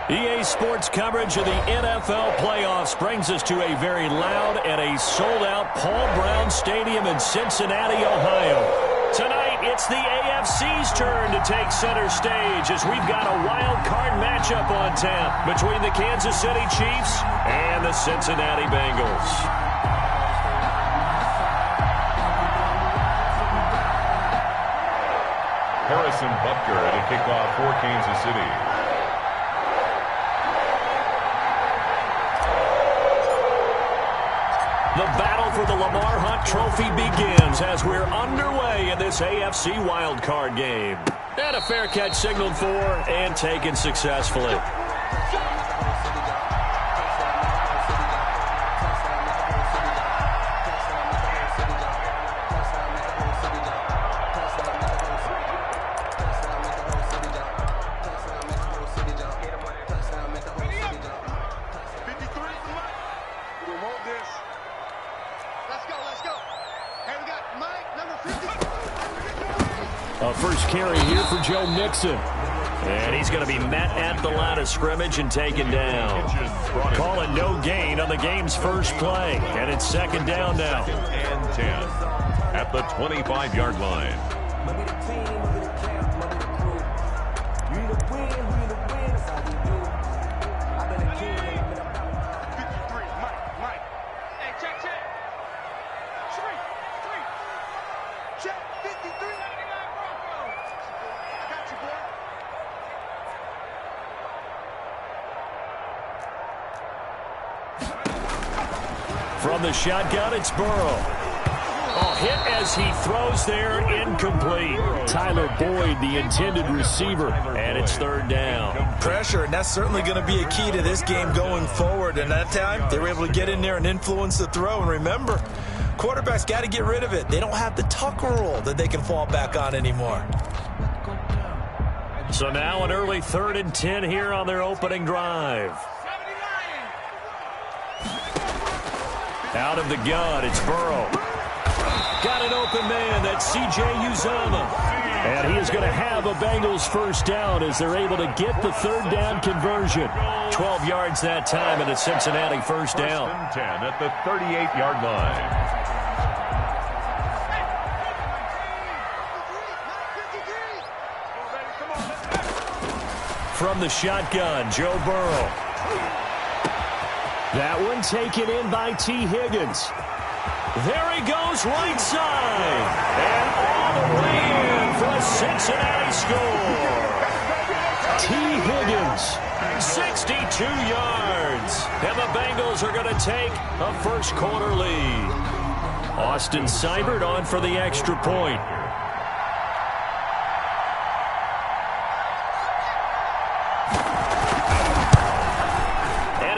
EA Sports coverage of the NFL playoffs brings us to a very loud and a sold-out Paul Brown Stadium in Cincinnati, Ohio. Tonight, it's the AFC's turn to take center stage as we've got a wild card matchup on tap between the Kansas City Chiefs and the Cincinnati Bengals. Harrison Butker to kick off for Kansas City. The battle for the Lamar Hunt Trophy begins as we're underway in this AFC wildcard game. And a fair catch signaled for and taken successfully. First carry here for Joe Mixon. And he's going to be met at the line of scrimmage and taken down. Calling no gain on the game's first play. And it's second down now. And 10 at the 25-yard line. From the shotgun, it's Burrow. Oh, hit as he throws there, incomplete. Tyler Boyd, the intended receiver, and it's third down. Pressure, and that's certainly going to be a key to this game going forward. And that time, they were able to get in there and influence the throw. And remember, quarterbacks got to get rid of it. They don't have the Tucker rule that they can fall back on anymore. So now an early 3rd and 10 here on their opening drive. Out of the gun, it's Burrow. Got an open man, that's C.J. Uzomah. And he is going to have a Bengals first down as they're able to get the third down conversion. 12 yards that time and a Cincinnati first down. First and 10 at the 38-yard line. From the shotgun, Joe Burrow. That one taken in by T. Higgins. There he goes right side. And all the way in for a Cincinnati score. T. Higgins, 62 yards. And the Bengals are going to take a first quarter lead. Austin Seibert on for the extra point.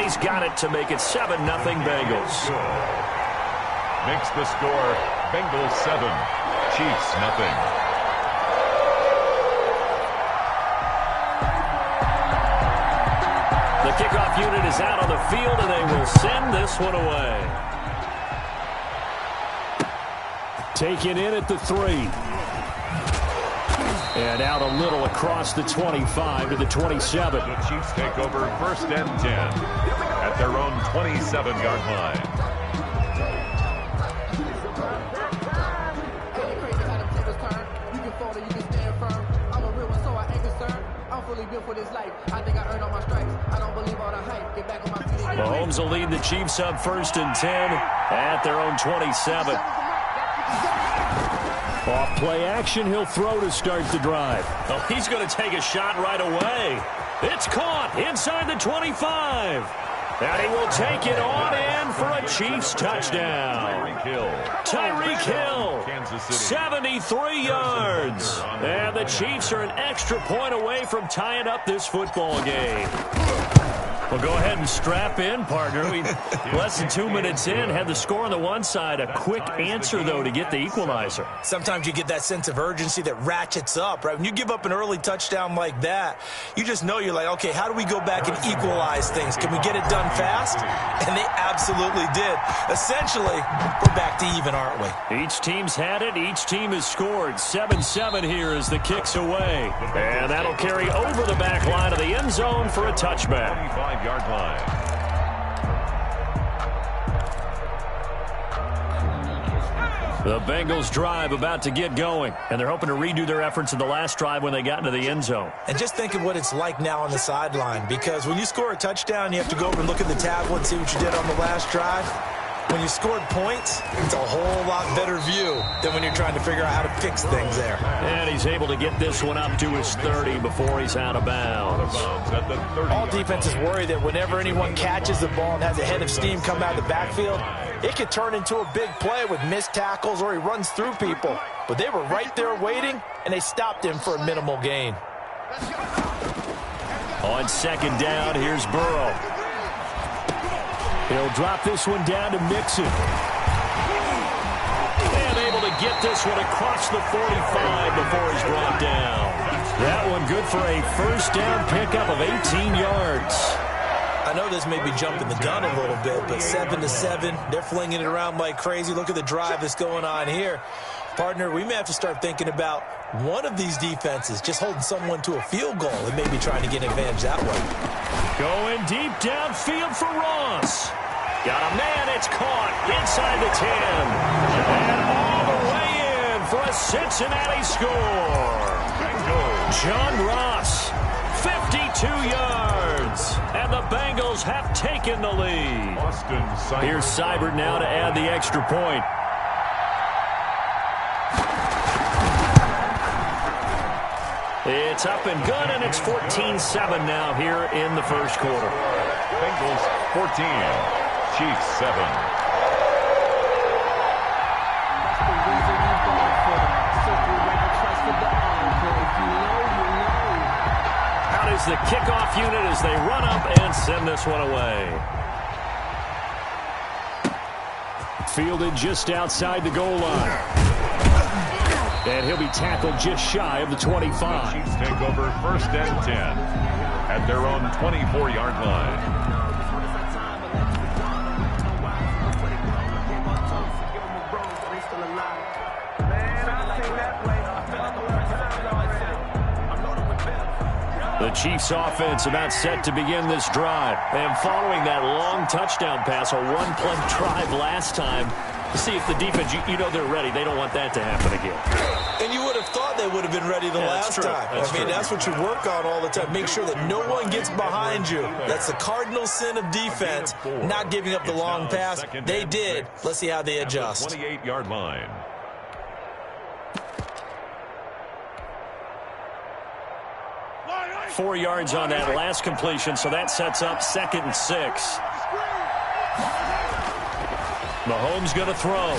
He's got it to make it 7-0 Bengals. Makes the score Bengals 7, Chiefs 0. The kickoff unit is out on the field, and they will send this one away. Taken in at the 3. And out a little across the 25 to the 27. The Chiefs take over first and 10 at their own 27-yard line. Mahomes will lead the Chiefs up first and 10 at their own 27. Off play action, he'll throw to start the drive. Oh, he's going to take a shot right away. It's caught inside the 25. And he will take it on in for a Chiefs touchdown. Tyreek Hill, 73 yards. And the Chiefs are an extra point away from tying up this football game. Well, go ahead and strap in, partner. Less than 2 minutes in, had the score on the one side. A quick answer, though, to get the equalizer. Sometimes you get that sense of urgency that ratchets up, right? When you give up an early touchdown like that, you just know you're like, okay, how do we go back and equalize things? Can we get it done fast? And they absolutely did. Essentially, we're back to even, aren't we? Each team's had minute, each team has scored. 7-7 here as the kick's away. And that'll carry over the back line of the end zone for a touchback. 25-yard line. The Bengals drive about to get going, and they're hoping to redo their efforts in the last drive when they got into the end zone. And just think of what it's like now on the sideline, because when you score a touchdown, you have to go over and look at the tablet and see what you did on the last drive. When you scored points, it's a whole lot better view than when you're trying to figure out how to fix things there. And he's able to get this one up to his 30 before he's out of bounds. All defenses worry that whenever anyone catches the ball and has a head of steam come out of the backfield, it could turn into a big play with missed tackles or he runs through people. But they were right there waiting, and they stopped him for a minimal gain. On second down, here's Burrow. He'll drop this one down to Mixon. And able to get this one across the 45 before he's brought down. That one good for a first down pickup of 18 yards. I know this may be jumping the gun a little bit, but 7-7, they're flinging it around like crazy. Look at the drive that's going on here. Partner, we may have to start thinking about one of these defenses just holding someone to a field goal and maybe trying to get an advantage that way. Going deep downfield for Ross. Got a man, it's caught inside the 10. And all the way in for a Cincinnati score. John Ross, 52 yards. And the Bengals have taken the lead. Here's Seibert now to add the extra point. It's up and good, and it's 14-7 now here in the first quarter. Bengals 14, Chiefs 7. Out is the kickoff unit as they run up and send this one away. Fielded just outside the goal line. And he'll be tackled just shy of the 25. The Chiefs take over first and 10 at their own 24-yard line. The Chiefs offense about set to begin this drive. And following that long touchdown pass, a one-play drive last time, to see if the defense, you know they're ready. They don't want that to happen again. And you would have thought they would have been ready the last time. That's what you work on all the time. Make sure that no one gets behind you. That's the cardinal sin of defense, not giving up the long pass. They did. Let's see how they adjust. 28-yard line. .4 yards on that last completion, so that sets up 2nd and 6. Mahomes going to throw.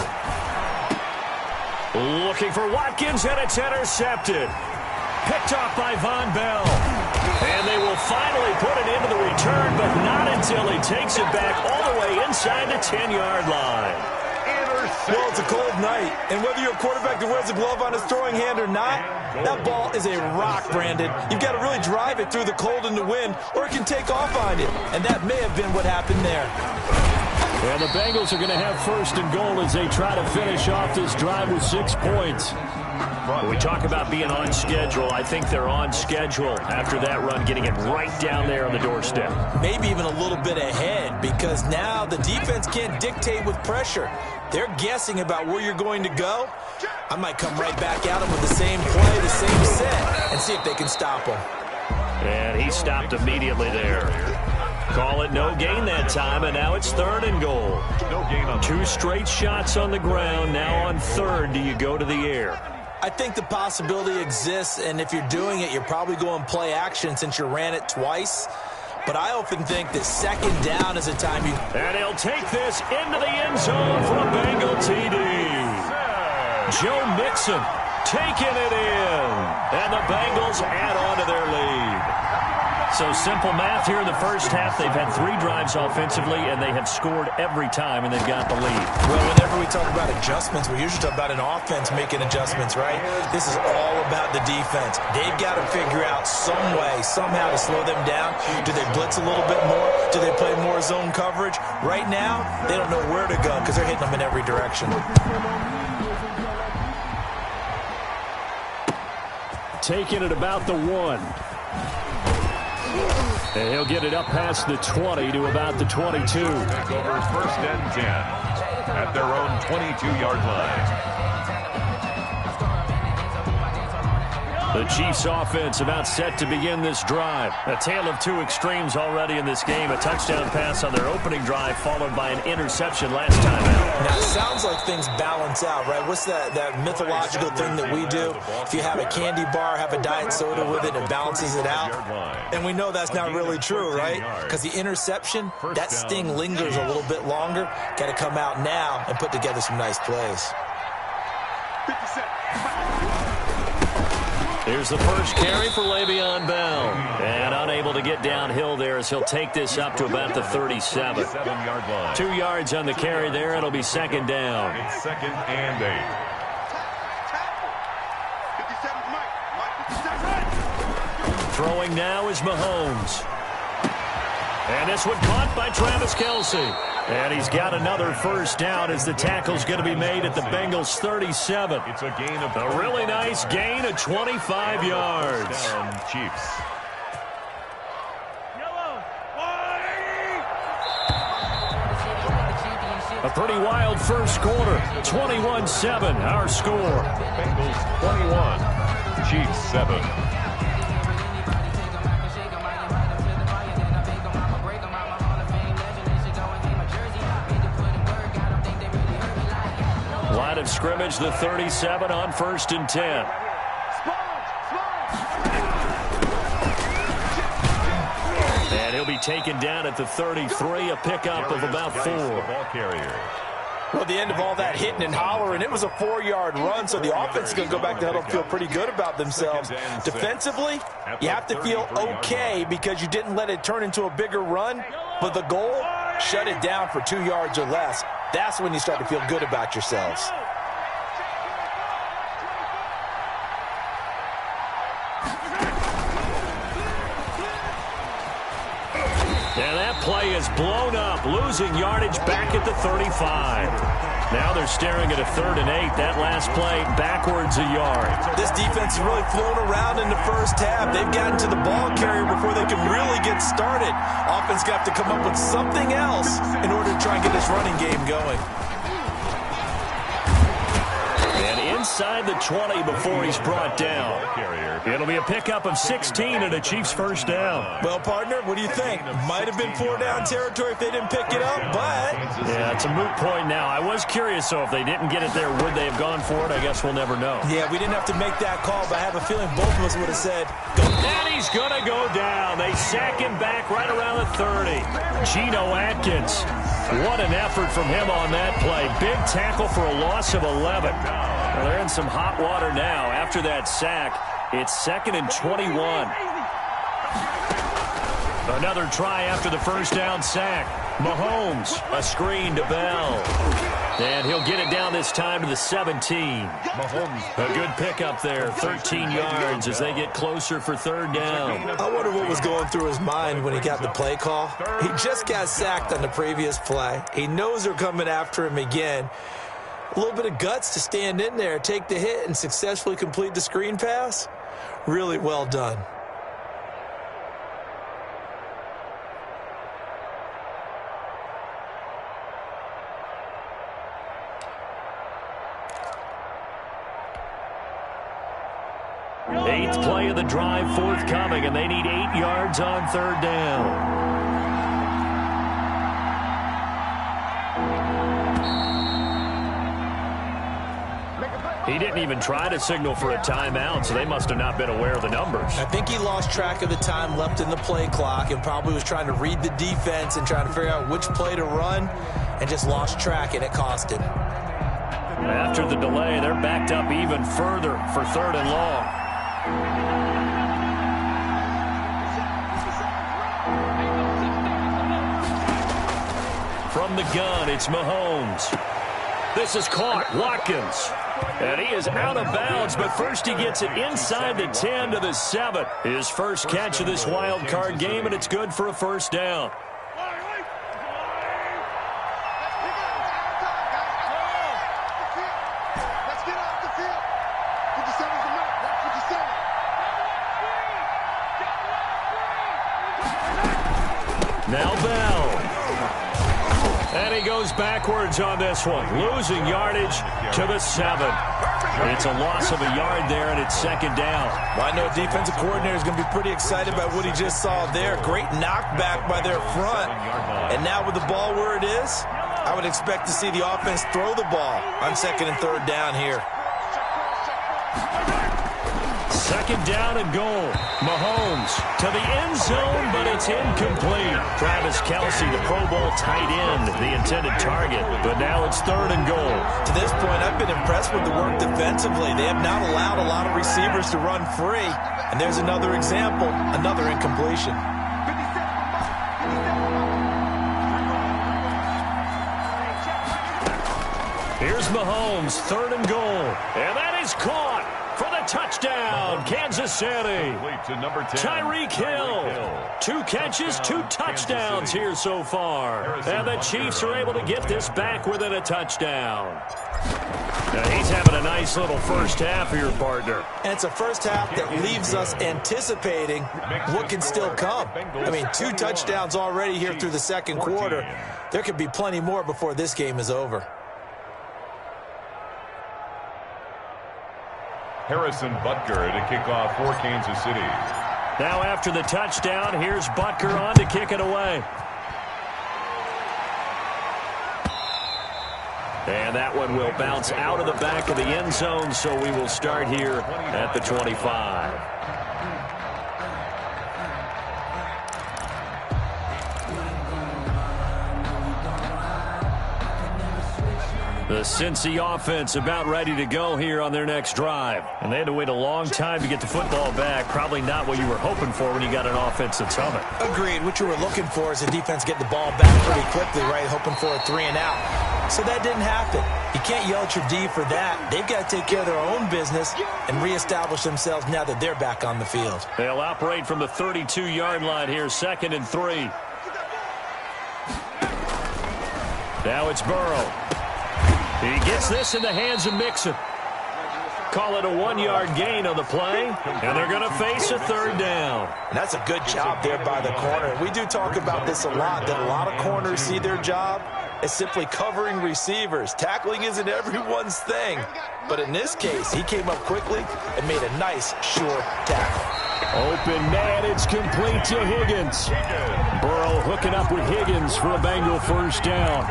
Looking for Watkins, and it's intercepted. Picked off by Von Bell. And they will finally put it into the return, but not until he takes it back all the way inside the 10-yard line. Well, it's a cold night, and whether you're a quarterback that wears a glove on his throwing hand or not, that ball is a rock, Brandon. You've got to really drive it through the cold and the wind, or it can take off on you, and that may have been what happened there. And the Bengals are going to have 1st and goal as they try to finish off this drive with 6 points. When we talk about being on schedule, I think they're on schedule after that run, getting it right down there on the doorstep. Maybe even a little bit ahead, because now the defense can't dictate with pressure. They're guessing about where you're going to go. I might come right back at them with the same play, the same set, and see if they can stop them. And he stopped immediately there. Call it no gain that time, and now it's 3rd and goal. No gain on 2 straight shots on the ground. Now on 3rd, do you go to the air? I think the possibility exists, and if you're doing it, you're probably going play action since you ran it twice. But I often think that 2nd down is a time you... And he'll take this into the end zone for a Bengal TD. Joe Mixon taking it in. And the Bengals add on to their lead. So simple math here in the first half. They've had 3 drives offensively, and they have scored every time, and they've got the lead. Well, whenever we talk about adjustments, we usually talk about an offense making adjustments, right? This is all about the defense. They've got to figure out some way, somehow to slow them down. Do they blitz a little bit more? Do they play more zone coverage? Right now, they don't know where to go because they're hitting them in every direction. taken at about the 1. And he'll get it up past the 20 to about the 22. Take over first and 10 at their own 22-yard line. The Chiefs offense about set to begin this drive. A tale of two extremes already in this game. A touchdown pass on their opening drive followed by an interception last time out. Now, it sounds like things balance out, right? What's that mythological thing that we do? If you have a candy bar, have a diet soda with it, it balances it out. And we know that's not really true, right? Because the interception, that sting lingers a little bit longer. Got to come out now and put together some nice plays. Here's the first carry for Le'Veon Bell. And unable to get downhill there as he'll take this up to about the 37. 7-yard line. 2 yards on the carry there. It'll be second down. It's second and 8. Throwing now is Mahomes. And this one caught by Travis Kelce. And he's got another first down as the tackle's going to be made at the Bengals' 37. It's a gain of a really nice gain of 25 yards. Down, Chiefs. A pretty wild first quarter. 21-7, our score. Bengals 21, Chiefs 7. Line of scrimmage, the 37 on 1st and 10. And he'll be taken down at the 33, a pickup of about 4. Well, the end of all that hitting and hollering, it was a 4-yard run, so the offense is going to go back to huddle and feel pretty good about themselves. Defensively, you have to feel okay because you didn't let it turn into a bigger run, but the goal, shut it down for 2 yards or less. That's when you start to feel good about yourselves. And that play is blown up, losing yardage back at the 35. Now they're staring at a 3rd and 8. That last play backwards a yard. This defense is really flown around in the first half. They've gotten to the ball carrier before they can really get started. Offense got to come up with something else in order to try and get this running game going. Inside the 20 before he's brought down. It'll be a pickup of 16 and a Chiefs first down. Well, partner, what do you think? Might have been 4-down territory if they didn't pick it up, but... Yeah, it's a moot point now. I was curious, so if they didn't get it there, would they have gone for it? I guess we'll never know. Yeah, we didn't have to make that call, but I have a feeling both of us would have said, go. And he's going to go down. They sack him back right around the 30. Geno Atkins. What an effort from him on that play. Big tackle for a loss of 11. Well, they're in some hot water now. After that sack, it's 2nd and 21. Another try after the first down sack. Mahomes, a screen to Bell. And he'll get it down this time to the 17. Mahomes, a good pickup there, 13 yards as they get closer for 3rd down. I wonder what was going through his mind when he got the play call. He just got sacked on the previous play. He knows they're coming after him again. A little bit of guts to stand in there, take the hit, and successfully complete the screen pass. Really well done. Eighth play of the drive forthcoming, and they need 8 yards on 3rd down. He didn't even try to signal for a timeout, so they must have not been aware of the numbers. I think he lost track of the time left in the play clock and probably was trying to read the defense and trying to figure out which play to run and just lost track, and it cost him. After the delay, they're backed up even further for 3rd and long. From the gun, it's Mahomes. This is caught. Watkins. And he is out of bounds, but first he gets it inside the 10 to the 7. His first catch of this wild card game, and it's good for a first down. Now Bell. And he goes backwards on this one, losing yardage to the 7. It's a loss of a yard there, and it's second down. Well, I know defensive coordinator is going to be pretty excited about what he just saw there. Great knockback by their front. And now with the ball where it is, I would expect to see the offense throw the ball on second and third down here. Second down and goal. Mahomes to the end zone, but it's incomplete. Travis Kelce, the Pro Bowl tight end, the intended target. But now it's third and goal. To this point, I've been impressed with the work defensively. They have not allowed a lot of receivers to run free. And there's another example, another incompletion. Here's Mahomes, third and goal. And that is caught for the touchdown, Kansas City. Tyreek Hill. 2 catches, 2 touchdowns here so far. And the Chiefs are able to get this back within a touchdown. Now he's having a nice little first half here, partner. And it's a first half that leaves us anticipating what can still come. I mean, 2 touchdowns already here through the second quarter. There could be plenty more before this game is over. Harrison Butker to kick off for Kansas City. Now after the touchdown, here's Butker on to kick it away. And that one will bounce out of the back of the end zone, so we will start here at the 25. The Cincy offense about ready to go here on their next drive. And they had to wait a long time to get the football back. Probably not what you were hoping for when you got an offense that's humming. Agreed. What you were looking for is the defense getting the ball back pretty quickly, right? Hoping for a 3 and out. So that didn't happen. You can't yell at your D for that. They've got to take care of their own business and reestablish themselves now that they're back on the field. They'll operate from the 32-yard line here, second and 3. Now it's Burrow. He gets this in the hands of Mixon. Call it a 1-yard gain on the play, and they're going to face a third down. And that's a good job there by the corner. We do talk about this a lot, that a lot of corners see their job as simply covering receivers. Tackling isn't everyone's thing. But in this case, he came up quickly and made a nice, sure tackle. Open man, it's complete to Higgins. Burrow hooking up with Higgins for a Bengal first down.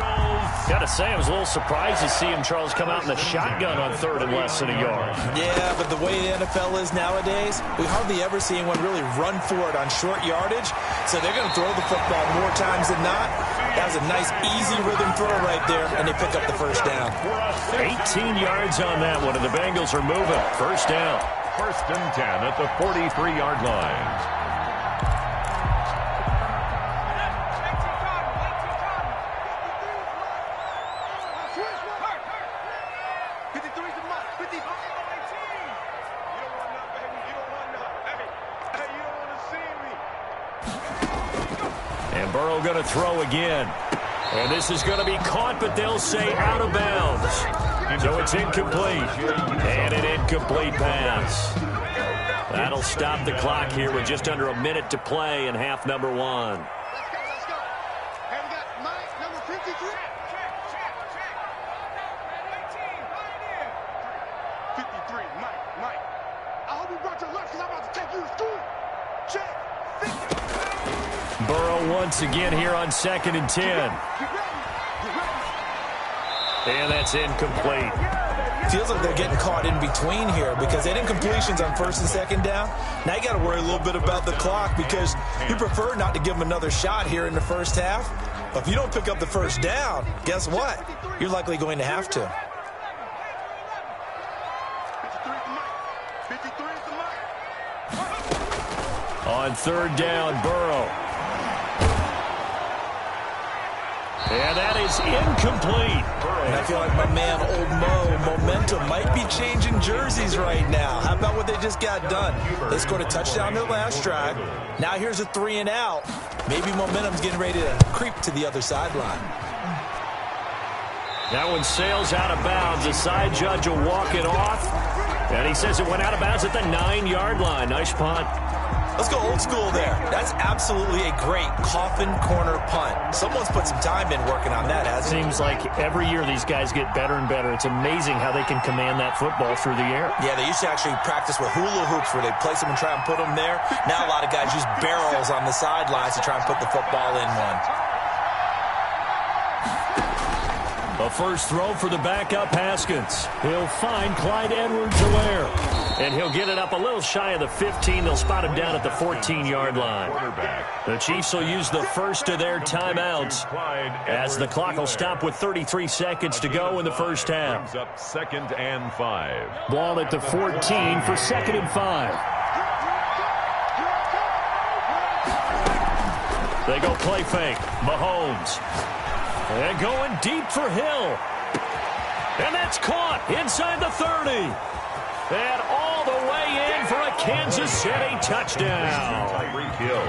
Got to say, I was a little surprised to see him, Charles, come out in the shotgun on third and less than a yard. Yeah, but the way the NFL is nowadays, we hardly ever see anyone really run for it on short yardage. So they're going to throw the football more times than not. That was a nice, easy rhythm throw right there, and they pick up the first down. 18 yards on that one, and the Bengals are moving. First down. First and 10 at the 43-yard line. And Burrow going to throw again. And this is going to be caught, but they'll say out of bounds. So it's incomplete. And an incomplete pass. That'll stop the clock here with just under a minute to play in half number 1. Burrow once again here on second and 10. And that's incomplete. Feels like they're getting caught in between here because they had incompletions on first and second down. Now you got to worry a little bit about the clock because you prefer not to give them another shot here in the first half. But if you don't pick up the first down, guess what? You're likely going to have to. On third down, Burrow. And that is incomplete. And I feel like my man, Old Mo, momentum might be changing jerseys right now. How about what they just got done? They scored a touchdown their last drive. Now here's a 3 and out. Maybe momentum's getting ready to creep to the other sideline. That one sails out of bounds. The side judge will walk it off. And he says it went out of bounds at the 9-yard line. Nice punt. Let's go old school there. That's absolutely a great coffin corner punt. Someone's put some time in working on that, hasn't it? Seems like every year these guys get better and better. It's amazing how they can command that football through the air. Yeah, they used to actually practice with hula hoops where they place them and try and put them there. Now a lot of guys use barrels on the sidelines to try and put the football in one. A first throw for the backup Haskins. He'll find Clyde Edwards-Helaire. And he'll get it up a little shy of the 15. They'll spot him down at the 14-yard line. The Chiefs will use the first of their timeouts as the clock will stop with 33 seconds to go in the first half. Up 2nd and 5. Ball at the 14 for 2nd and 5. They go play fake. Mahomes. And going deep for Hill. And that's caught inside the 30. And all the way in for a Kansas City touchdown.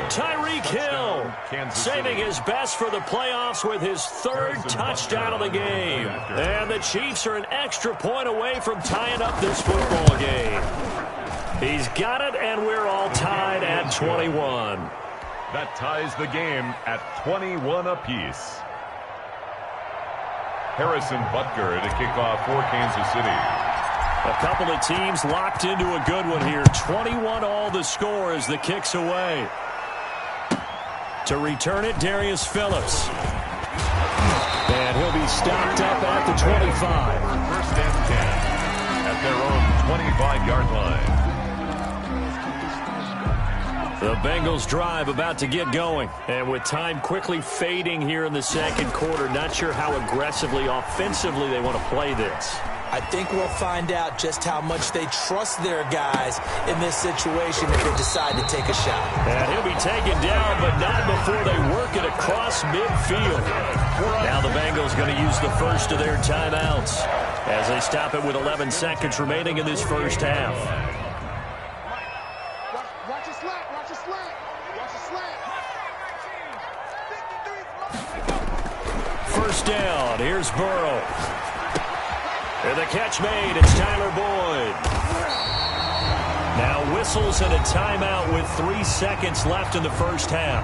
Tyreek Hill saving his best for the playoffs with his 3rd touchdown of the game. And the Chiefs are an extra point away from tying up this football game. He's got it, and we're all tied at 21. That ties the game at 21 apiece. Harrison Butker to kick off for Kansas City. A couple of teams locked into a good one here. 21 all the score as the kick's away. To return it, Darius Phillips. And he'll be stopped up at the 25. 1st and 10 at their own 25-yard line. The Bengals drive about to get going. And with time quickly fading here in the second quarter, not sure how aggressively, offensively they want to play this. I think we'll find out just how much they trust their guys in this situation if they decide to take a shot. And he'll be taken down, but not before they work it across midfield. Now the Bengals going to use the first of their timeouts as they stop it with 11 seconds remaining in this first half. Watch it slant. Watch it slant. Watch it slant. First down. Here's Burrow. And the catch made. It's Tyler Boyd. Now whistles and a timeout with 3 seconds left in the first half.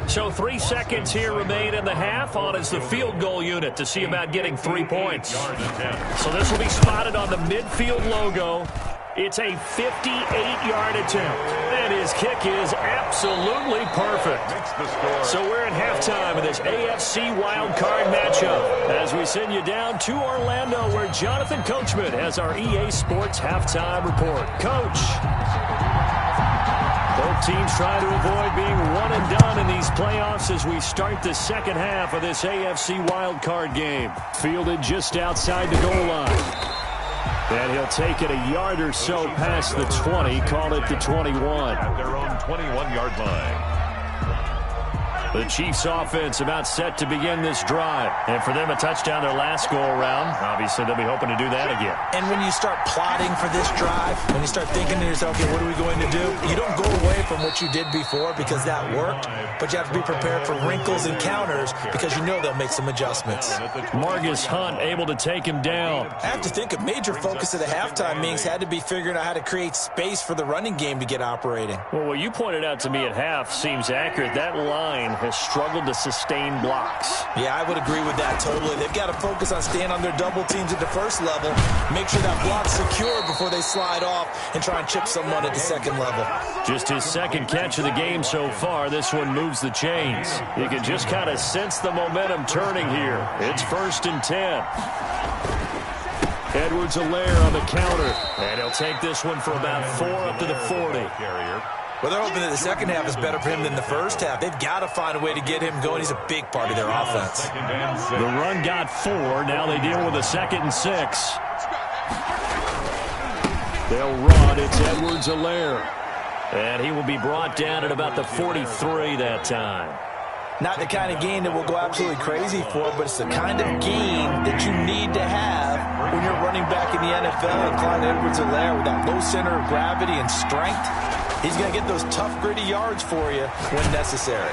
So 3 seconds here remain in the half. On is the field goal unit to see about getting 3 points. So this will be spotted on the midfield logo. It's a 58-yard attempt. And his kick is absolutely perfect. So we're at halftime of this AFC wildcard matchup as we send you down to Orlando where Jonathan Coachman has our EA Sports halftime report. Coach. Both teams try to avoid being one and done in these playoffs as we start the second half of this AFC wildcard game. Fielded just outside the goal line. And he'll take it a yard or so past the 20, call it the 21. At their own 21-yard line. The Chiefs offense about set to begin this drive. And for them, a touchdown their last go-around. Obviously, they'll be hoping to do that again. And when you start plotting for this drive, when you start thinking to yourself, okay, what are we going to do? You don't go away from what you did before because that worked, but you have to be prepared for wrinkles and counters because you know they'll make some adjustments. Margus Hunt able to take him down. I have to think a major focus of the halftime meetings had to be figuring out how to create space for the running game to get operating. Well, what you pointed out to me at half seems accurate. That line has struggled to sustain blocks. Yeah, I would agree with that totally. They've got to focus on staying on their double teams at the first level, make sure that block's secure before they slide off and try and chip someone at the second level. Just his second catch of the game so far. This one moves the chains. You can just kind of sense the momentum turning here. It's 1st and 10. Edwards-Helaire on the counter. And he'll take this one for about 4 up to the 40. Well, they're hoping that the second half is better for him than the first half. They've got to find a way to get him going. He's a big part of their offense. The run got 4. Now they deal with a 2nd and 6. They'll run. It's Edwards-Helaire. And he will be brought down at about the 43 that time. Not the kind of game that we'll go absolutely crazy for, but it's the kind of game that you need to have when you're running back in the NFL. And Clyde Edwards-Helaire with that low center of gravity and strength, he's going to get those tough, gritty yards for you when necessary.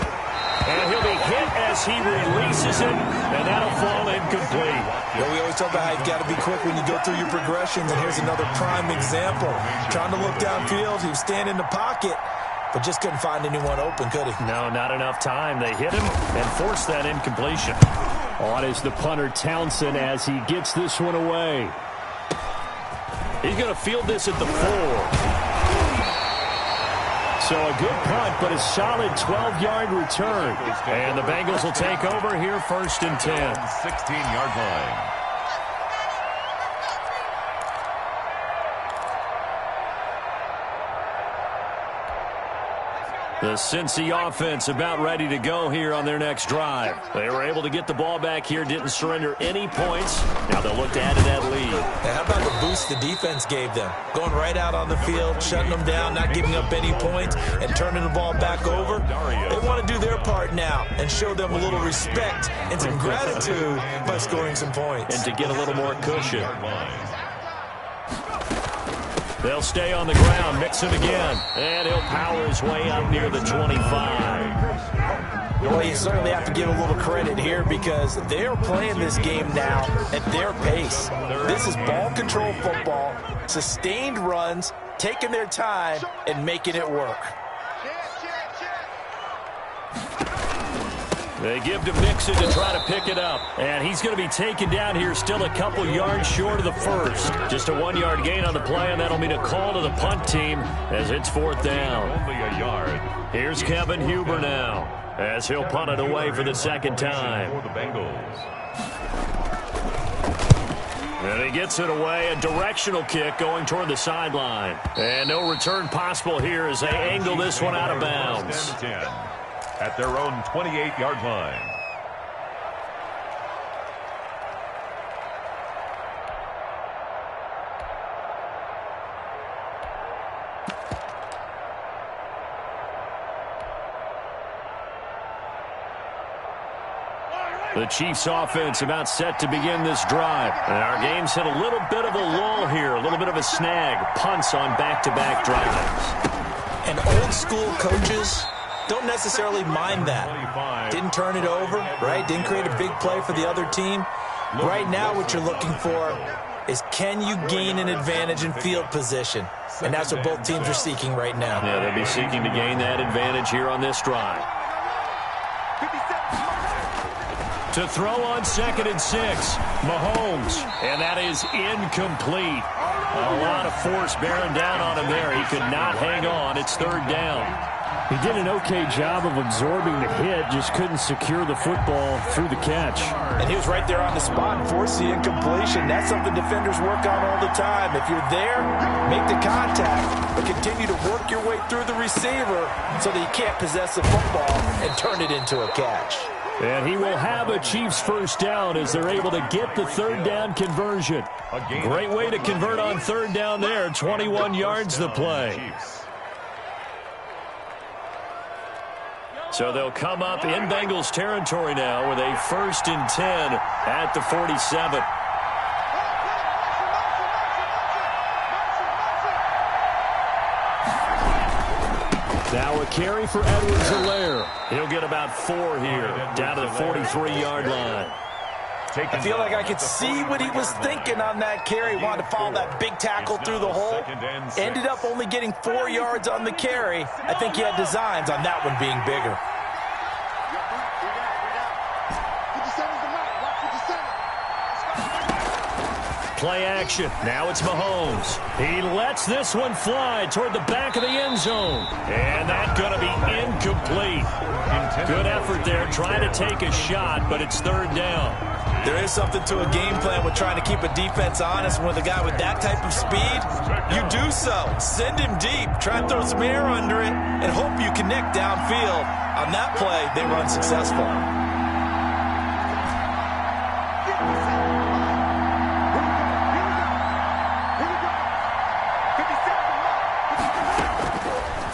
And he'll be hit as he releases it, and that'll fall incomplete. You know, we always talk about how you've got to be quick when you go through your progressions, and here's another prime example. Trying to look downfield, he was standing in the pocket, but just couldn't find anyone open, could he? No, not enough time. They hit him and forced that incompletion. On is the punter, Townsend, as he gets this one away. He's going to field this at the 4. So a good punt, but a solid 12-yard return. And the Bengals will take over here, 1st and 10. 16-yard line. The Cincy offense about ready to go here on their next drive. They were able to get the ball back here, didn't surrender any points. Now they'll look to add to that lead. Now, how about the boost the defense gave them? Going right out on the field, shutting them down, not giving up any points, and turning the ball back over. They want to do their part now and show them a little respect and some gratitude by scoring some points. And to get a little more cushion. They'll stay on the ground, mix him again, and he'll power his way up near the 25. Well, you certainly have to give a little credit here because they're playing this game now at their pace. This is ball control football, sustained runs, taking their time, and making it work. They give to Mixon to try to pick it up. And he's going to be taken down here, still a couple yards short of the first. Just a 1-yard gain on the play, and that'll mean a call to the punt team as it's 4th down. Only a yard. Here's Kevin Huber now as he'll punt it away for the second time. For the Bengals. And he gets it away, a directional kick going toward the sideline. And no return possible here as they angle this one out of bounds. 10 at their own 28-yard line. The Chiefs offense about set to begin this drive. And our game's hit a little bit of a lull here, a little bit of a snag. Punts on back-to-back drives. And old-school coaches don't necessarily mind that. Didn't turn it over, right? Didn't create a big play for the other team. Right now what you're looking for is can you gain an advantage in field position? And that's what both teams are seeking right now. Yeah, they'll be seeking to gain that advantage here on this drive. To throw on 2nd and 6, Mahomes, and that is incomplete. A lot of force bearing down on him there. He could not hang on. It's 3rd down. He did an okay job of absorbing the hit, just couldn't secure the football through the catch. And he was right there on the spot and forced the incompletion. That's something defenders work on all the time. If you're there, make the contact, but continue to work your way through the receiver so that you can't possess the football and turn it into a catch. And he will have a Chiefs 1st down as they're able to get the 3rd down conversion. Great way to convert on 3rd down there. 21 yards the play. So they'll come up in Bengals territory now with a 1st and 10 at the 47. Now a carry for Edwards-Helaire. He'll get about 4 here, down to the 43-yard line. I feel like I could see what he was thinking on that carry. Wanted to follow that big tackle through the hole. Ended up only getting 4 yards on the carry. I think he had designs on that one being bigger. Play action. Now it's Mahomes. He lets this one fly toward the back of the end zone. And that's going to be incomplete. Good effort there, trying to take a shot, but it's 3rd down. There is something to a game plan with trying to keep a defense honest. With a guy with that type of speed, you do so. Send him deep. Try and throw some air under it and hope you connect downfield. On that play, they were unsuccessful.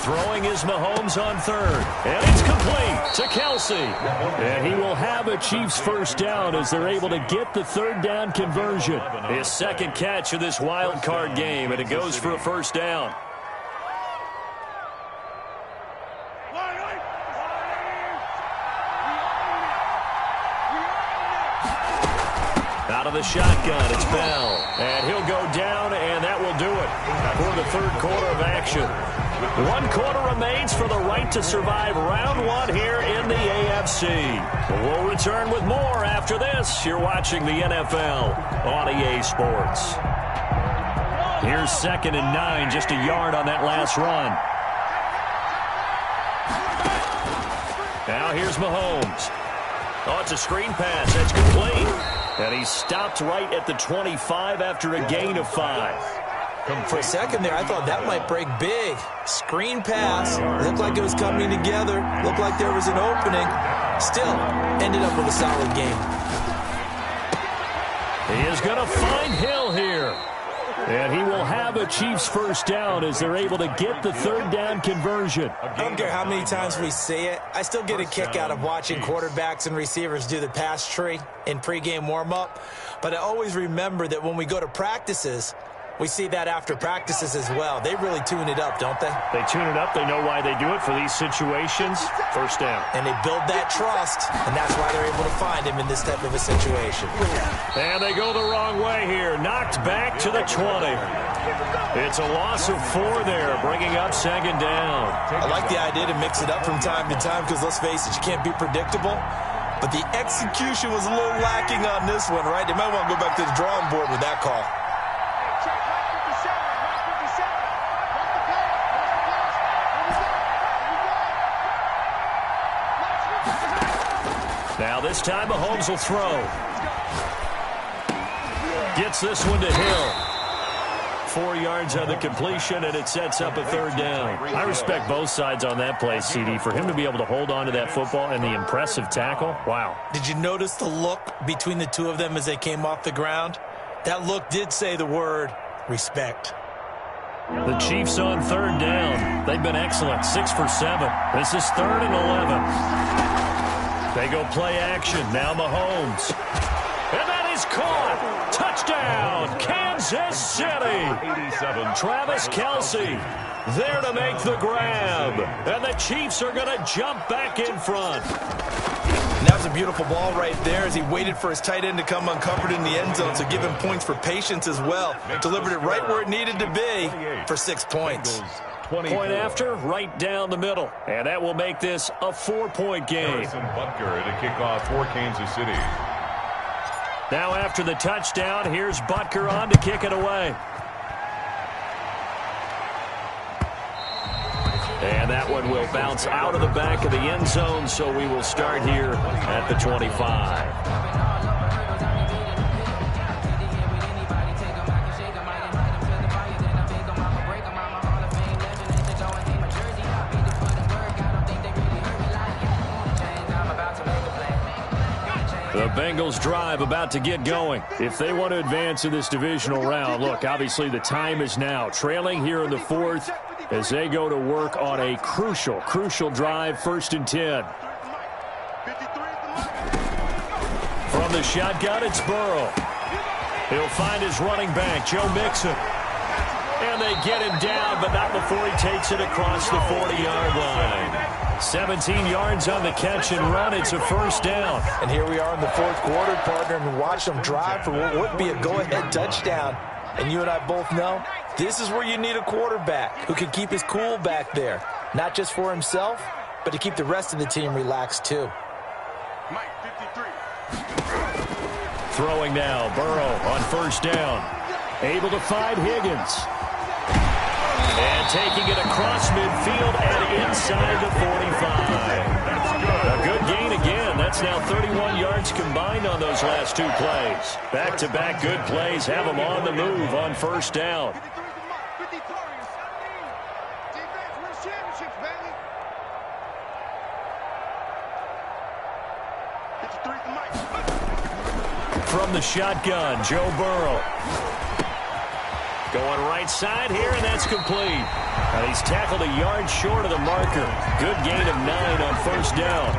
Throwing is Mahomes on 3rd. And it's complete to Kelsey. And he will have a Chiefs 1st down as they're able to get the 3rd down conversion. His 2nd catch of this wild card game, and it goes for a 1st down. Out of the shotgun, it's Bell. And he'll go down, and that will do it for the third quarter of action. 1 quarter remains for the right to survive round 1 here in the AFC. We'll return with more after this. You're watching the NFL on EA Sports. Here's 2nd and 9, just a yard on that last run. Now here's Mahomes. Oh, it's a screen pass. That's complete. And he's stopped right at the 25 after a gain of 5. For a second there, I thought that might break big. Screen pass. Looked like it was coming together. Looked like there was an opening. Still, ended up with a solid game. He is going to find Hill here. And he will have a Chiefs first down as they're able to get the third down conversion. I don't care how many times we say it. I still get a kick out of watching quarterbacks and receivers do the pass tree in pregame warm-up. But I always remember that when we go to practices, we see that after practices as well. They really tune it up, don't they? They tune it up. They know why they do it for these situations. First down. And they build that trust, and that's why they're able to find him in this type of a situation. And they go the wrong way here. Knocked back to the 20. It's a loss of 4 there, bringing up 2nd down. I like the idea to mix it up from time to time because, let's face it, you can't be predictable. But the execution was a little lacking on this one, right? They might want to go back to the drawing board with that call. Now this time Mahomes will throw. Gets this one to Hill. 4 yards on the completion, and it sets up a third down. I respect both sides on that play, CD. For him to be able to hold on to that football and the impressive tackle, wow. Did you notice the look between the two of them as they came off the ground? That look did say the word respect. The Chiefs on third down. They've been excellent, 6 for 7. This is 3rd and 11. They go play action. Now Mahomes. And that is caught. Touchdown, Kansas City. 87. Travis Kelce there to make the grab. And the Chiefs are going to jump back in front. And that was a beautiful ball right there as he waited for his tight end to come uncovered in the end zone, so give him points for patience as well. Delivered it right where it needed to be for 6 points. Point after, right down the middle. And that will make this a 4-point game. Butker to kick off for Kansas City. Now after the touchdown, here's Butker on to kick it away. And that one will bounce out of the back of the end zone, so we will start here at the 25. The Bengals drive about to get going. If they want to advance in this divisional round, look, obviously the time is now. Trailing here in the 4th as they go to work on a crucial drive, 1st and 10. From the shotgun, it's Burrow. He'll find his running back, Joe Mixon. And they get him down, but not before he takes it across the 40-yard line. 17 yards on the catch and run. It's a first down. And here we are in the 4th quarter, partner, and watch them drive for what would be a go-ahead touchdown. And you and I both know this is where you need a quarterback who can keep his cool back there. Not just for himself, but to keep the rest of the team relaxed too. Throwing now, Burrow on first down. Able to find Higgins. And taking it across midfield and inside the 45. A good gain again. That's now 31 yards combined on those last 2 plays. Back-to-back good plays have them on the move on first down. From the shotgun, Joe Burrow. Going right side here, and that's complete. And he's tackled a yard short of the marker. Good gain of 9 on first down.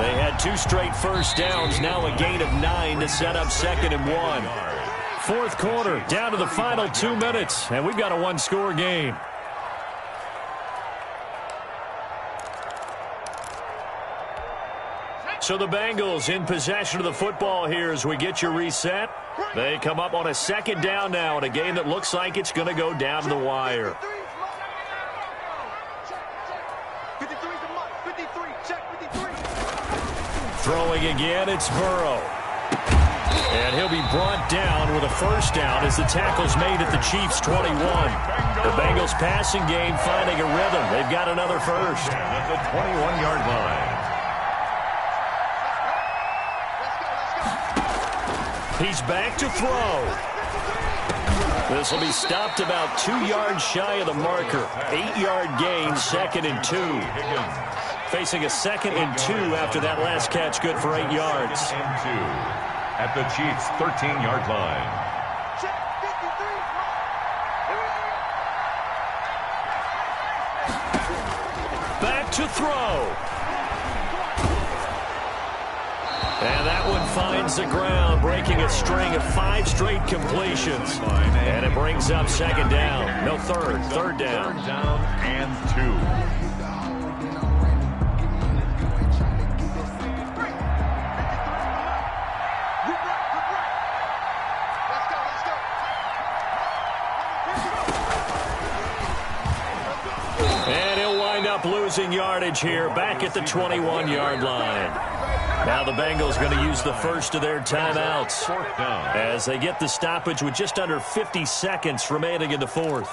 They had 2 straight first downs, now a gain of 9 to set up 2nd and 1. 4th quarter, down to the final 2 minutes, and we've got a 1-score game. So the Bengals in possession of the football here as we get you reset. They come up on a second down now in a game that looks like it's going to go down to the wire. Throwing again, it's Burrow. And he'll be brought down with a first down as the tackle's made at the Chiefs' 21. The Bengals passing game finding a rhythm. They've got another first. At the 21-yard line. He's back to throw. This will be stopped about 2 yards shy of the marker. 8-yard gain, 2nd and 2. Facing a 2nd and 2 after that last catch, good for 8 yards. At the Chiefs' 13-yard line. Back to throw. And that one finds the ground, breaking a string of 5 straight completions. And it brings up 2nd down. No, third down. 3rd down and 2. And he'll wind up losing yardage here, back at the 21-yard line. Now the Bengals going to use the first of their timeouts as they get the stoppage with just under 50 seconds remaining in the fourth.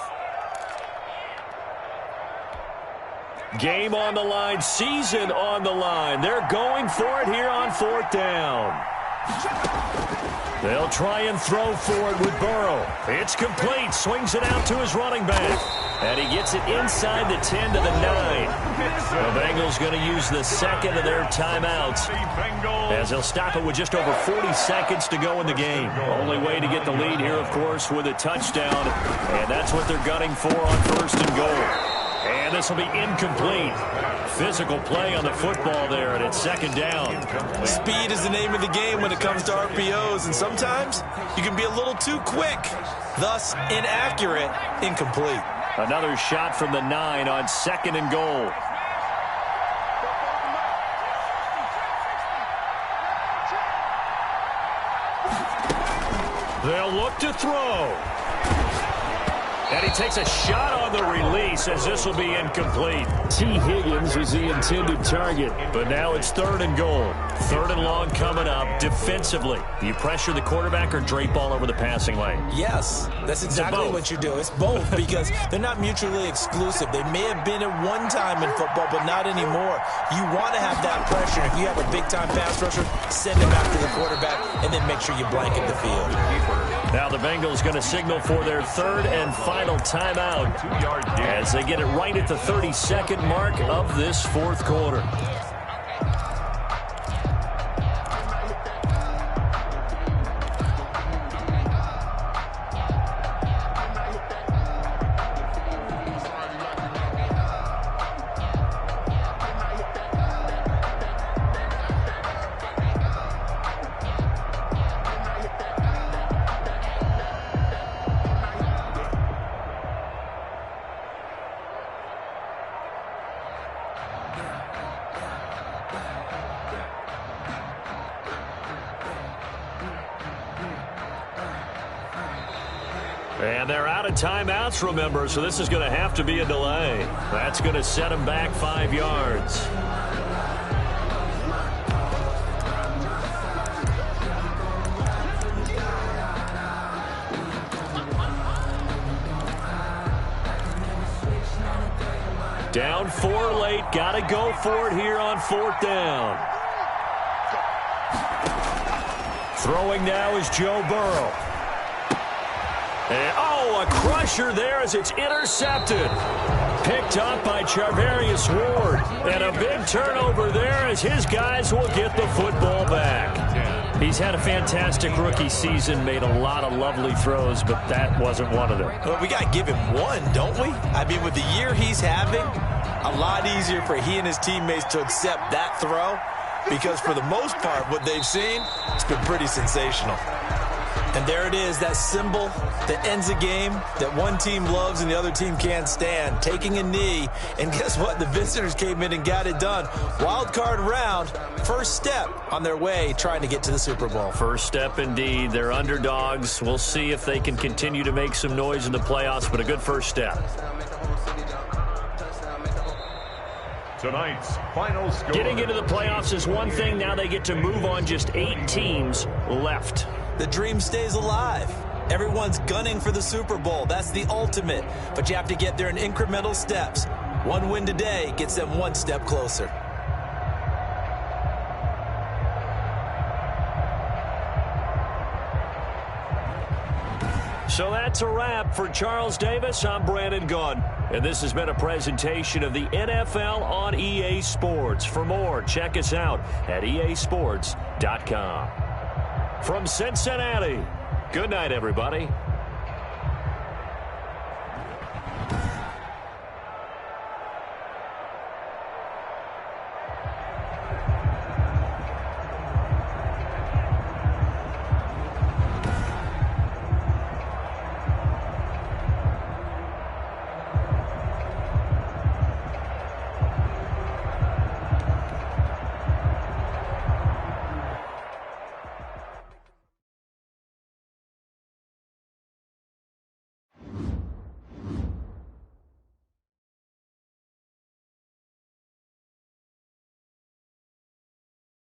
Game on the line, season on the line. They're going for it here on 4th down. They'll try and throw for it with Burrow. It's complete. Swings it out to his running back. And he gets it inside the 10 to the 9. The Bengals going to use the second of their timeouts as they'll stop it with just over 40 seconds to go in the game. Only way to get the lead here, of course, with a touchdown. And that's what they're gunning for on 1st and goal. And this will be incomplete. Physical play on the football there, and it's 2nd down. Speed is the name of the game when it comes to RPOs, and sometimes you can be a little too quick. Thus, inaccurate, incomplete. Another shot from the 9 on 2nd and goal. They'll look to throw. And he takes a shot on the release as this will be incomplete. T. Higgins was the intended target, but now it's 3rd and goal. 3rd and long coming up. Defensively, do you pressure the quarterback or drape all over the passing lane? Yes, that's exactly what you do. It's both because they're not mutually exclusive. They may have been at one time in football, but not anymore. You want to have that pressure. If you have a big-time pass rusher, send him after the quarterback, and then make sure you blanket the field. Now the Bengals going to signal for their 3rd and final timeout as they get it right at the 32nd mark of this 4th quarter. And they're out of timeouts, remember, so this is going to have to be a delay. That's going to set them back 5 yards. Down 4 late, got to go for it here on 4th down. Throwing now is Joe Burrow. And, a crusher there as it's intercepted. Picked up by Charvarius Ward. And a big turnover there as his guys will get the football back. He's had a fantastic rookie season, made a lot of lovely throws, but that wasn't one of them. Well, we got to give him one, don't we? I mean, with the year he's having, a lot easier for he and his teammates to accept that throw because for the most part, what they've seen, it's been pretty sensational. And there it is, that symbol that ends a game that one team loves and the other team can't stand. Taking a knee, and guess what? The visitors came in and got it done. Wild card round, first step on their way trying to get to the Super Bowl. First step indeed. They're underdogs. We'll see if they can continue to make some noise in the playoffs, but a good first step. Tonight's final score. Getting into the playoffs is one thing. Now they get to move on. Just 8 teams left. The dream stays alive. Everyone's gunning for the Super Bowl. That's the ultimate. But you have to get there in incremental steps. One win today gets them one step closer. So that's a wrap for Charles Davis. I'm Brandon Gunn. And this has been a presentation of the NFL on EA Sports. For more, check us out at easports.com. From Cincinnati, good night, everybody.